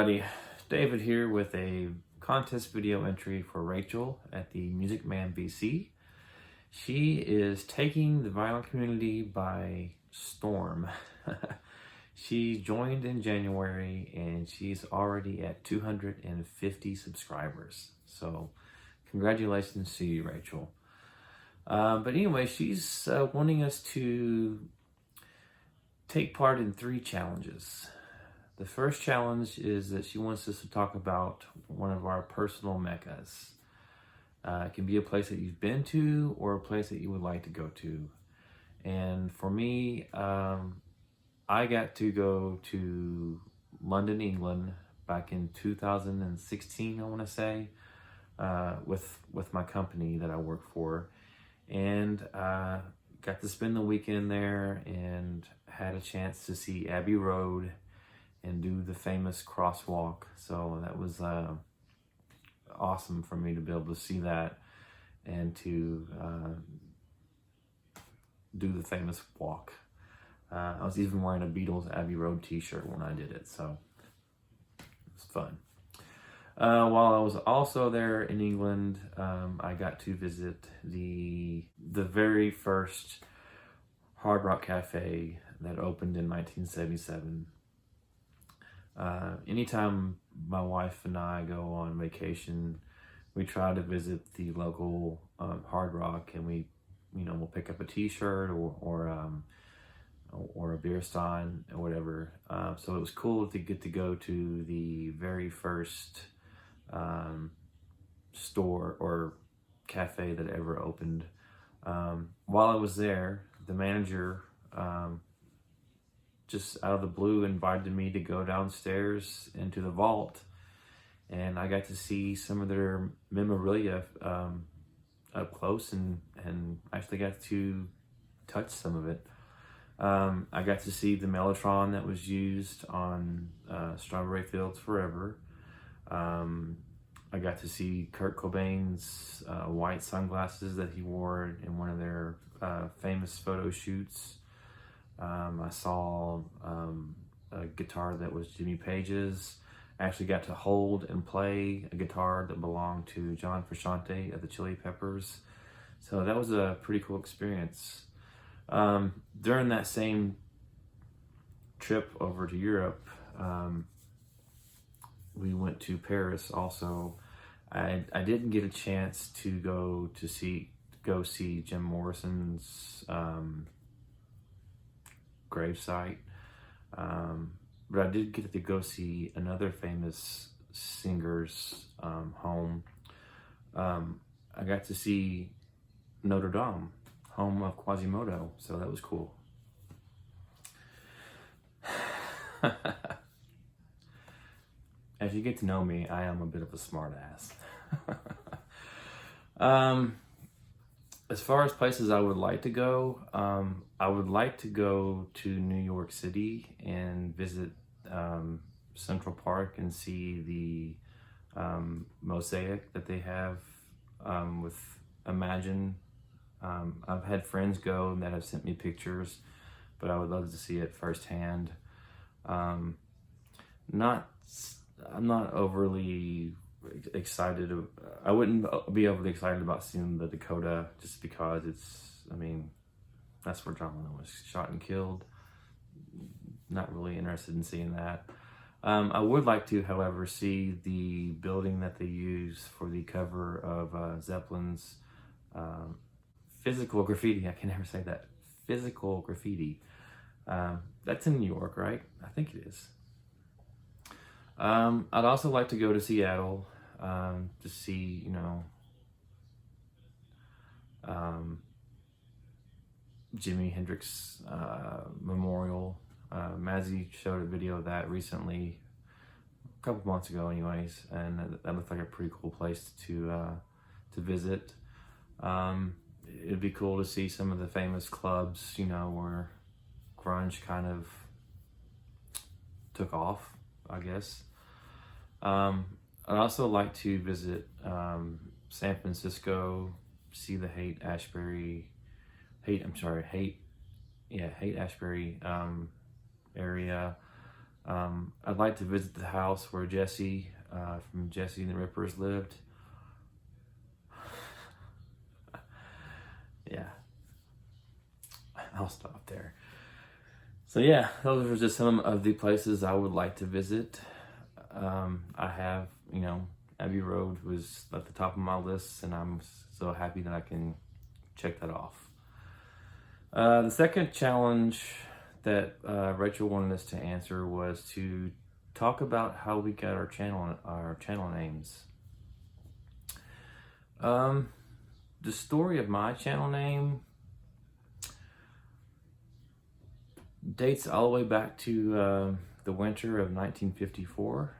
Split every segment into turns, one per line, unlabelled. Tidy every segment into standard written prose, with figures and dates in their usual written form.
everybody, David here with a contest video entry for Rachel at the Music Man VC. She is taking the violin community by storm. She joined in January and she's already at 250 subscribers. So congratulations to you, Rachel. But anyway, she's wanting us to take part in 3 challenges. The first challenge is that she wants us to talk about one of our personal meccas. It can be a place that you've been to or a place that you would like to go to. And for me, I got to go to London, England back in 2016, I want to say, with my company that I work for. And got to spend the weekend there and had a chance to see Abbey Road and do the famous crosswalk. So that was awesome for me to be able to see that and to do the famous walk. I was even wearing a Beatles Abbey Road t-shirt when I did it, so it was fun. While I was also there in England, I got to visit the very first Hard Rock Cafe that opened in 1977. Anytime my wife and I go on vacation, we try to visit the local Hard Rock, and we'll pick up a t-shirt or a beer stein or whatever. So it was cool to get to go to the very first store or cafe that ever opened. While I was there, the manager just out of the blue invited me to go downstairs into the vault, and I got to see some of their memorabilia up close and actually got to touch some of it. I got to see the Mellotron that was used on Strawberry Fields Forever. I got to see Kurt Cobain's white sunglasses that he wore in one of their famous photo shoots. I saw a guitar that was Jimmy Page's. I actually got to hold and play a guitar that belonged to John Frusciante of the Chili Peppers. So that was a pretty cool experience. During that same trip over to Europe, we went to Paris also. I didn't get a chance to go see Jim Morrison's gravesite, but I did get to go see another famous singer's home. I got to see Notre Dame, home of Quasimodo, so that was cool. As you get to know me, I am a bit of a smart ass. As far as places I would like to go, I would like to go to New York City and visit Central Park and see the mosaic that they have with Imagine. I've had friends go that have sent me pictures, but I would love to see it firsthand. I'm not overly excited. I wouldn't be overly excited about seeing the Dakota just because that's where John Lennon was shot and killed. Not really interested in seeing that. I would like to, however, see the building that they use for the cover of Zeppelin's Physical Graffiti. I can never say that. Physical Graffiti. That's in New York, right? I think it is. I'd also like to go to Seattle to see, Jimi Hendrix memorial. Mazzy showed a video of that recently, a couple months ago anyways, and that looked like a pretty cool place to visit. It'd be cool to see some of the famous clubs, where grunge kind of took off, I guess. I'd also like to visit San Francisco, see the Haight-Ashbury area. I'd like to visit the house where Jesse from Jesse and the Rippers lived. Yeah, I'll stop there. So yeah, those are just some of the places I would like to visit. I have, Abbey Road was at the top of my list, and I'm so happy that I can check that off. The second challenge that Rachel wanted us to answer was to talk about how we got our channel names. The story of my channel name dates all the way back to the winter of 1954.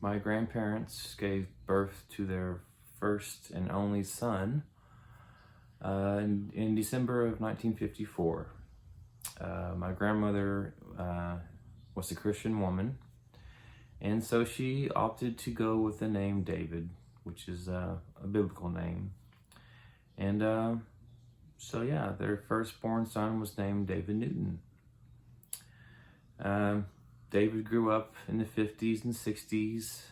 My grandparents gave birth to their first and only son in December of 1954. My grandmother was a Christian woman, and so she opted to go with the name David, which is a biblical name. And so yeah, their firstborn son was named David Newton. David grew up in the 50s and 60s,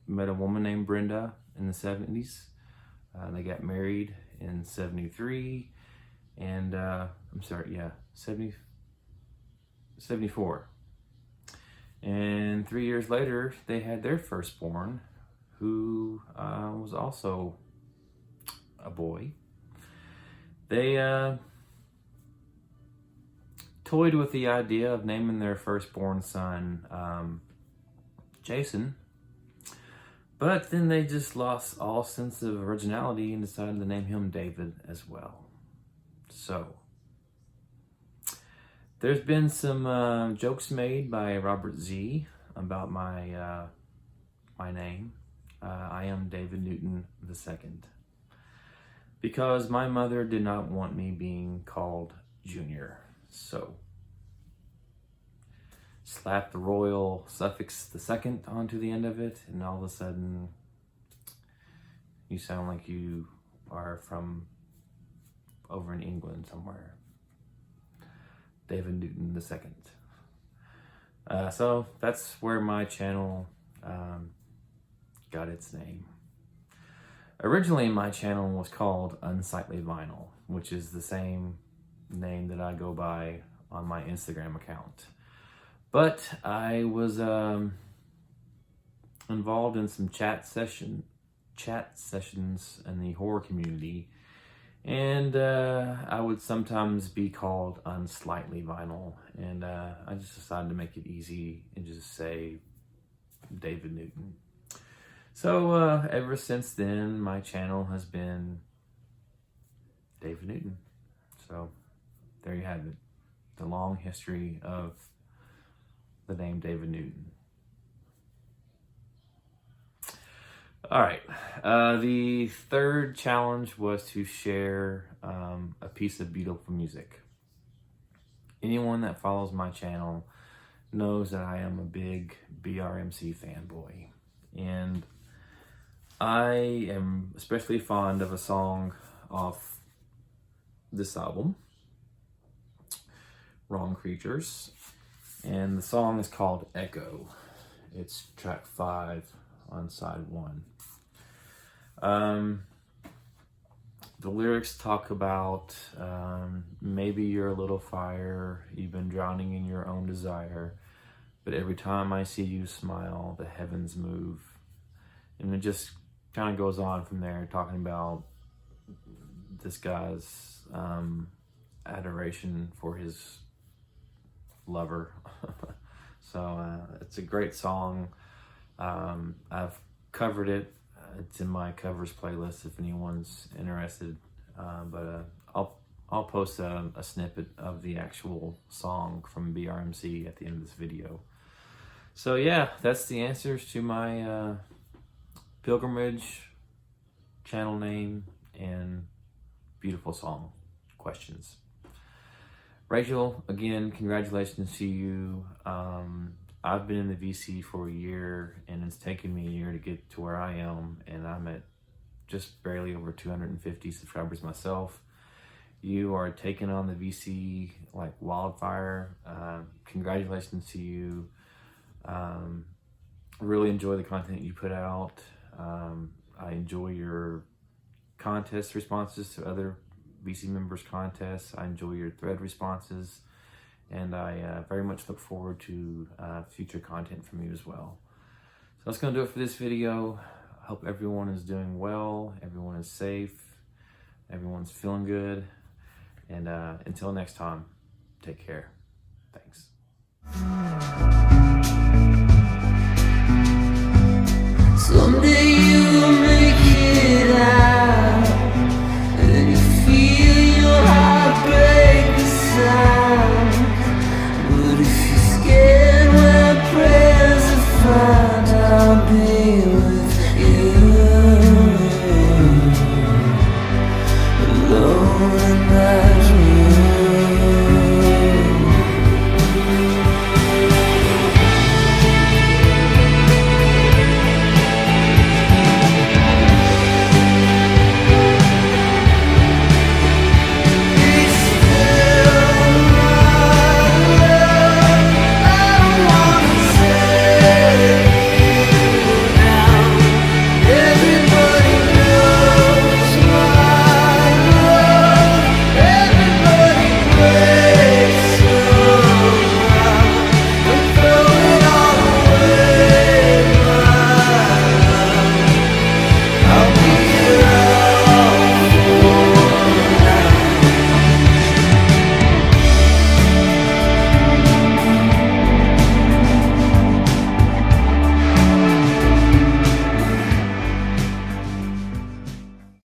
met a woman named Brenda in the 70s. They got married in 73, and 74. And 3 years later, they had their firstborn, who was also a boy. They toyed with the idea of naming their firstborn son Jason, but then they just lost all sense of originality and decided to name him David as well. So there's been some jokes made by Robert Z about my name. I am David Newton II, because my mother did not want me being called Junior. So slap the royal suffix the second onto the end of it, and all of a sudden you sound like you are from over in England somewhere. David Newton II. So that's where my channel got its name. Originally, my channel was called Unsightly Vinyl, which is the same name that I go by on my Instagram account. But I was involved in some chat sessions in the horror community, and I would sometimes be called Unslightly Vinyl, and I just decided to make it easy and just say David Newton. So ever since then, my channel has been David Newton. So there you have it, the long history of the name David Newton. All right, the third challenge was to share a piece of beautiful music. Anyone that follows my channel knows that I am a big BRMC fanboy, and I am especially fond of a song off this album, Wrong Creatures, and the song is called Echo. It's track 5 on side 1. The lyrics talk about maybe you're a little fire, you've been drowning in your own desire, but every time I see you smile, the heavens move. And it just kind of goes on from there, talking about this guy's adoration for his lover. So it's a great song. I've covered it. It's in my covers playlist if anyone's interested. But I'll post a snippet of the actual song from BRMC at the end of this video. So yeah, that's the answers to my pilgrimage, channel name, and beautiful song questions. Rachel, again, congratulations to you. I've been in the VC for a year, and it's taken me a year to get to where I am, and I'm at just barely over 250 subscribers myself. You are taking on the VC like wildfire. Congratulations to you. Really enjoy the content you put out. I enjoy your contest responses to other VC members' contests. I enjoy your thread responses, and I very much look forward to future content from you as well. So that's going to do it for this video. I hope everyone is doing well, everyone is safe, everyone's feeling good, and until next time, take care. Thanks.